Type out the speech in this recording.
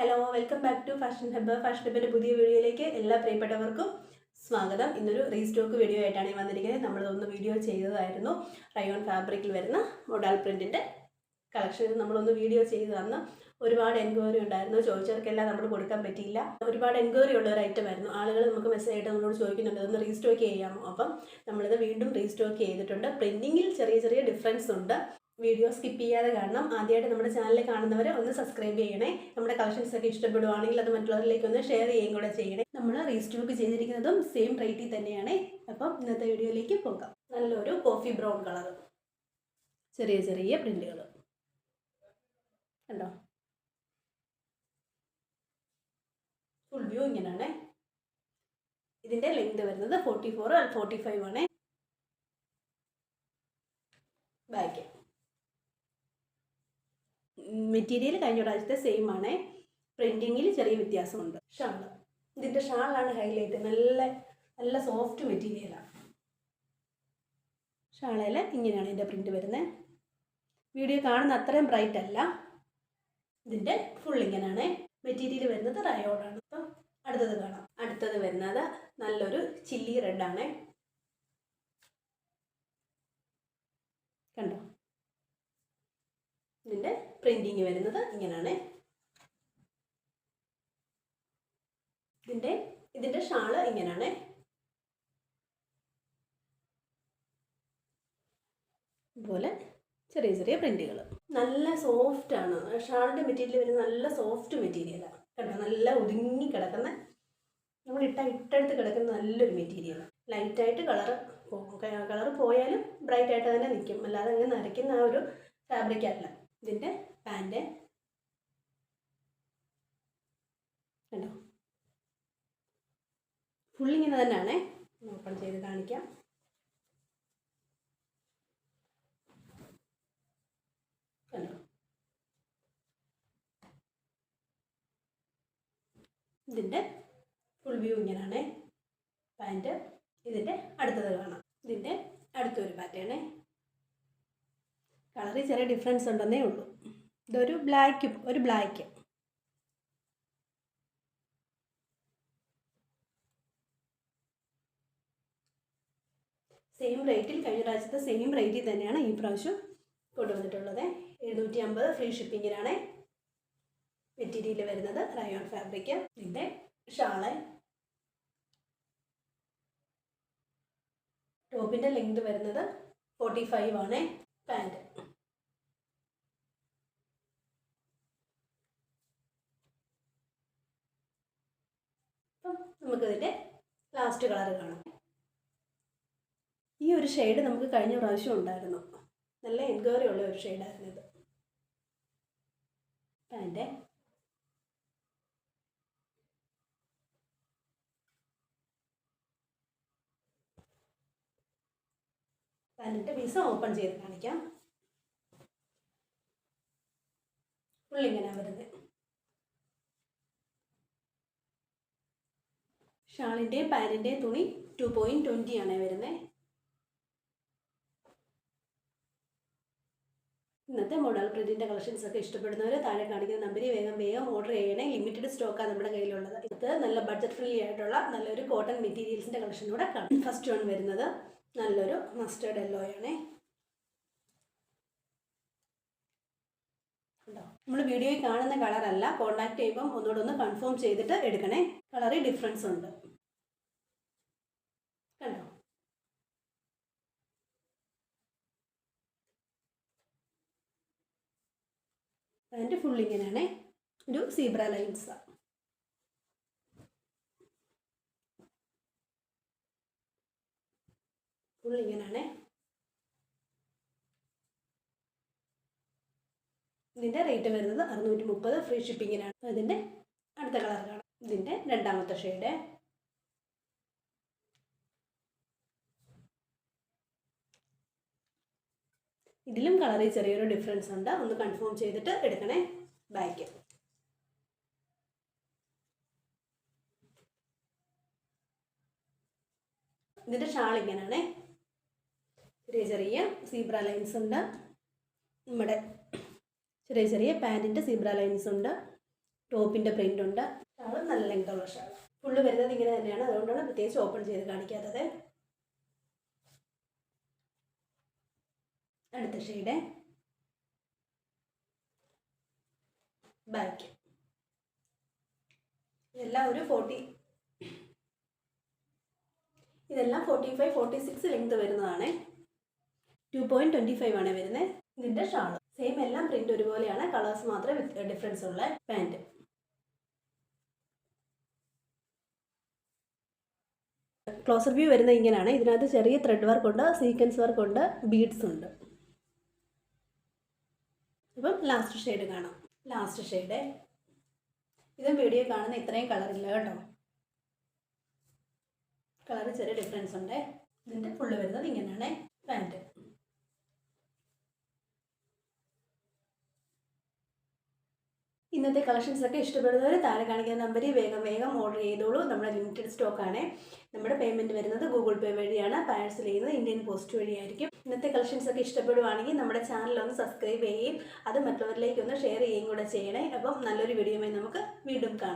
Hello, welcome back to fashion hub. Fashion ഹബ്ബിൻ്റെ പുതിയ വീഡിയോയിലേക്ക് എല്ലാ പ്രിയപ്പെട്ടവർക്കും സ്വാഗതം. ഇന്നൊരു റീസ്റ്റോക്ക് വീഡിയോ ആയിട്ടാണ് വന്നിരിക്കുന്നത്. നമ്മളൊന്ന് വീഡിയോ ചെയ്തതായിരുന്നു. റയോൺ ഫാബ്രിക്കിൽ വരുന്ന മോഡൽ പ്രിൻറ്റിൻ്റെ കളക്ഷൻ നമ്മളൊന്ന് വീഡിയോ ചെയ്ത് തന്ന് ഒരുപാട് എൻക്വയറി ഉണ്ടായിരുന്നു. ചോദിച്ചവർക്കെല്ലാം നമ്മൾ കൊടുക്കാൻ പറ്റിയില്ല. ഒരുപാട് എൻക്വയറി ഉള്ള ഒരു ഐറ്റം ആയിരുന്നു. ആളുകൾ നമുക്ക് മെസ്സേജ് ആയിട്ട് നമ്മളോട് ചോദിക്കുന്നുണ്ട് ഇതൊന്ന് റീസ്റ്റോക്ക് ചെയ്യാമോ. അപ്പം നമ്മളിത് വീണ്ടും റീസ്റ്റോക്ക് ചെയ്തിട്ടുണ്ട്. പ്രിൻറ്റിങ്ങിൽ ചെറിയ ചെറിയ ഡിഫറൻസ് ഉണ്ട്. വീഡിയോ സ്കിപ്പ് ചെയ്യാതെ കാണണം. ആദ്യമായിട്ട് നമ്മുടെ ചാനൽ കാണുന്നവരെ ഒന്ന് സബ്സ്ക്രൈബ് ചെയ്യണേ. നമ്മുടെ കളക്ഷൻസ് ഒക്കെ ഇഷ്ടപ്പെടുവാണെങ്കിൽ അത് മറ്റുള്ളവരിലേക്ക് ഒന്ന് ഷെയർ ചെയ്യുകയും കൂടെ ചെയ്യണേ. നമ്മൾ റീസ്റ്റോക്ക് ചെയ്തിരിക്കുന്നതും സെയിം റേറ്റിൽ തന്നെയാണ്. അപ്പം ഇന്നത്തെ വീഡിയോയിലേക്ക് പോകാം. നല്ലൊരു കോഫി ബ്രൗൺ കളർ, ചെറിയ ചെറിയ പ്രിന്റുകൾ കണ്ടോ. ഫുൾ വ്യൂ ഇങ്ങനെയാണ്. ഇതിൻ്റെ ലെങ്ത് വരുന്നത് 44 and 45 ആണ്. ബാക്ക് മെറ്റീരിയൽ കഴിഞ്ഞ പ്രാവശ്യത്തെ സെയിം ആണ്. പ്രിൻറ്റിങ്ങിൽ ചെറിയ വ്യത്യാസമുണ്ട്. ഷാള്, ഇതിൻ്റെ ഷാളാണ് ഹൈലൈറ്റ്. നല്ല നല്ല സോഫ്റ്റ് മെറ്റീരിയലാണ്. ഷാളയിൽ ഇങ്ങനെയാണ് ഇതിൻ്റെ പ്രിൻറ്റ് വരുന്നത്. വീഡിയോ കാണുന്ന അത്രയും ബ്രൈറ്റ് അല്ല. ഇതിൻ്റെ ഫുൾ ഇങ്ങനെയാണ്. മെറ്റീരിയൽ വരുന്നത് റയോണാണ്. അപ്പം അടുത്തത് കാണാം. അടുത്തത് വരുന്നത് നല്ലൊരു ചില്ലി റെഡാണ്. കണ്ടോ, ഇതിൻ്റെ പ്രിൻറ്റിങ് വരുന്നത് ഇങ്ങനെയാണ്. ഇതിൻ്റെ ഷാള് ഇങ്ങനെയാണ്. ഇതുപോലെ ചെറിയ ചെറിയ പ്രിൻറ്റുകൾ. നല്ല സോഫ്റ്റ് ആണ്. ഷാളിൻ്റെ മെറ്റീരിയൽ വരുന്നത് നല്ല സോഫ്റ്റ് മെറ്റീരിയലാണ്. കണ്ടോ, നല്ല ഒതുങ്ങി കിടക്കുന്ന, നമ്മൾ ഇട്ടെടുത്ത് കിടക്കുന്ന നല്ലൊരു മെറ്റീരിയലാണ്. ലൈറ്റായിട്ട് കളറ് പോയാലും ബ്രൈറ്റ് ആയിട്ട് തന്നെ നിൽക്കും. അല്ലാതെ അങ്ങനെ നരയ്ക്കുന്ന ആ ഒരു ഫാബ്രിക് അല്ല. ഇതിൻ്റെ പാൻറ് കണ്ടോ, ഫുള്ളിങ്ങനെ തന്നെയാണ്. ഓപ്പൺ ചെയ്ത് കാണിക്കാം. കണ്ടോ, ഇതിൻ്റെ ഫുൾ വ്യൂ ഇങ്ങനെയാണ്. പാൻറ്. ഇതിൻ്റെ അടുത്തത് കാണാം. ഇതിൻ്റെ അടുത്തൊരു പാറ്റേണ്. കളറിൽ ചെറിയ ഡിഫറൻസ് ഉണ്ടെന്നേ ഉള്ളൂ. ഇതൊരു ബ്ലാക്ക്. സെയിം റേറ്റിൽ, കഴിഞ്ഞ പ്രാവശ്യത്തെ സെയിം റേറ്റിൽ തന്നെയാണ് ഈ പ്രാവശ്യം കൊണ്ടുവന്നിട്ടുള്ളത്. 750 ഫ്രീ ഷിപ്പിങ്ങിനാണ്. മെറ്റീരിയൽ വരുന്നത് റയോൺ ഫാബ്രിക്. ഇതിൻ്റെ ഷാള്, ടോപ്പിൻ്റെ ലെങ്ത് വരുന്നത് 45 ആണ്. പാൻറ്. അപ്പം നമുക്കിതിൻ്റെ ലാസ്റ്റ് കളർ കാണാം. ഈ ഒരു ഷെയ്ഡ് നമുക്ക് കഴിഞ്ഞ പ്രാവശ്യം ഉണ്ടായിരുന്നു. നല്ല എൻക്വയറി ഉള്ള ഒരു ഷെയ്ഡായിരുന്നു ഇത്. പാൻറ്. പാൻറ്റിൻ്റെ പീസ് ഓപ്പൺ ചെയ്ത് കാണിക്കാം. ഫുള്ളിങ്ങനെയാണ് വരുന്നത്. ഷാളിൻ്റെയും പാൻറ്റിൻ്റെയും തുണി 2.20 ആണ് വരുന്നത്. ഇന്നത്തെ മോഡൽ പ്രിൻറ്റിൻ്റെ കളക്ഷൻസ് ഒക്കെ ഇഷ്ടപ്പെടുന്നവർ താഴെ കാണിക്കുന്ന നമ്പറിൽ വേഗം ഓർഡർ ചെയ്യണേ. ലിമിറ്റഡ് സ്റ്റോക്കാണ് നമ്മുടെ കയ്യിലുള്ളത്. ഇത് നല്ല ബഡ്ജറ്റ് ഫ്രീ ആയിട്ടുള്ള നല്ലൊരു കോട്ടൺ മെറ്റീരിയൽസിൻ്റെ കളക്ഷൻ കൂടെ കാണാം. ഫസ്റ്റ് വൺ വരുന്നത് നല്ലൊരു മസ്റ്റേർഡ് യെല്ലോ ആണ്. നമ്മൾ വീഡിയോയിൽ കാണുന്ന കളറല്ല. കോൺടാക്ട് ചെയ്യുമ്പം ഒന്നുകൂടെ ഒന്ന് കൺഫേം ചെയ്തിട്ട് എടുക്കണേ. കളറിൽ ഡിഫറൻസ് ഉണ്ട്. കണ്ടോ, അതിൻ്റെ ഫുൾ ഇങ്ങനെയാണ്. ഒരു സീബ്ര ലൈൻസാണ്. ഫുൾ ഇങ്ങനെയാണ്. ഇതിൻ്റെ റേറ്റ് വരുന്നത് 630 ഫ്രീ ഷിപ്പിങ്ങിനാണ്. അതിൻ്റെ അടുത്ത കളർ കാണാം. ഇതിൻ്റെ രണ്ടാമത്തെ ഷെയ്ഡ്. ഇതിലും കളറിൽ ചെറിയൊരു ഡിഫറൻസ് ഉണ്ട്. ഒന്ന് കൺഫേം ചെയ്തിട്ട് എടുക്കണേ. ബാക്ക്. ഇതിൻ്റെ ഷാൾ ഇങ്ങനെയാണ്. ചെറിയ ചെറിയ സീബ്ര ലൈൻസ് ഉണ്ട്. നമ്മുടെ ചെറിയ ചെറിയ പാൻറ്റിൻ്റെ സീബ്ര ലൈൻസ് ഉണ്ട്. ടോപ്പിൻ്റെ പ്രിൻ്റ് ഉണ്ട്. ഷാൾ നല്ല ലെങ്തുള്ള ഷാൾ. ഫുള്ള് വരുന്നത് ഇങ്ങനെ തന്നെയാണ്, അതുകൊണ്ടാണ് പ്രത്യേകിച്ച് ഓപ്പൺ ചെയ്ത് കാണിക്കാത്തത്. അടുത്ത ഷെയ്ഡ് ബാക്ക്. ഇതെല്ലാം ഒരു 45-46 ലെങ്ത് വരുന്നതാണ്. 2.25 ആണ് വരുന്നത്. ഇതിൻ്റെ ഷാൾ സെയിം, എല്ലാം പ്രിന്റ് ഒരുപോലെയാണ്, കളേഴ്സ് മാത്രമേ ഡിഫറൻസ് ഉള്ള. പാൻറ് ക്ലോസർ വ്യൂ വരുന്നത് ഇങ്ങനെയാണ്. ഇതിനകത്ത് ചെറിയ ത്രെഡ് വർക്ക് ഉണ്ട്, സീക്വൻസ് വർക്ക് ഉണ്ട്, ബീഡ്സ് ഉണ്ട്. ഇപ്പം ലാസ്റ്റ് ഷെയ്ഡ് കാണാം. ലാസ്റ്റ് ഷെയ്ഡ് ഇതും വീഡിയോ കാണുന്ന ഇത്രയും കളറില്ല കേട്ടോ, കളർ ചെറിയ ഡിഫറൻസ് ഉണ്ട്. ഇതിൻ്റെ ഫുള്ള് വരുന്നത് ഇങ്ങനെയാണ് പാൻറ്. ഇന്നത്തെ കളക്ഷൻസ് ഒക്കെ ഇഷ്ടപ്പെടുന്നവർ താഴെ കാണിക്കുന്ന നമ്പറിൽ വേഗം ഓർഡർ ചെയ്തോളൂ. നമ്മുടെ ലിമിറ്റഡ് സ്റ്റോക്കാണ്. നമ്മുടെ പേയ്മെൻറ്റ് വരുന്നത് ഗൂഗിൾ പേ വഴിയാണ്. പാഴ്സൽ ചെയ്യുന്നത് ഇന്ത്യൻ പോസ്റ്റ് വഴിയായിരിക്കും. ഇന്നത്തെ കളക്ഷൻസ് ഒക്കെ ഇഷ്ടപ്പെടുവാണെങ്കിൽ നമ്മുടെ ചാനലൊന്ന് സബ്സ്ക്രൈബ് ചെയ്യുകയും അത് മറ്റുള്ളവരിലേക്ക് ഒന്ന് ഷെയർ ചെയ്യുകയും കൂടെ ചെയ്യണേ. അപ്പം നല്ലൊരു വീഡിയോയുമായി നമുക്ക് വീണ്ടും കാണാം.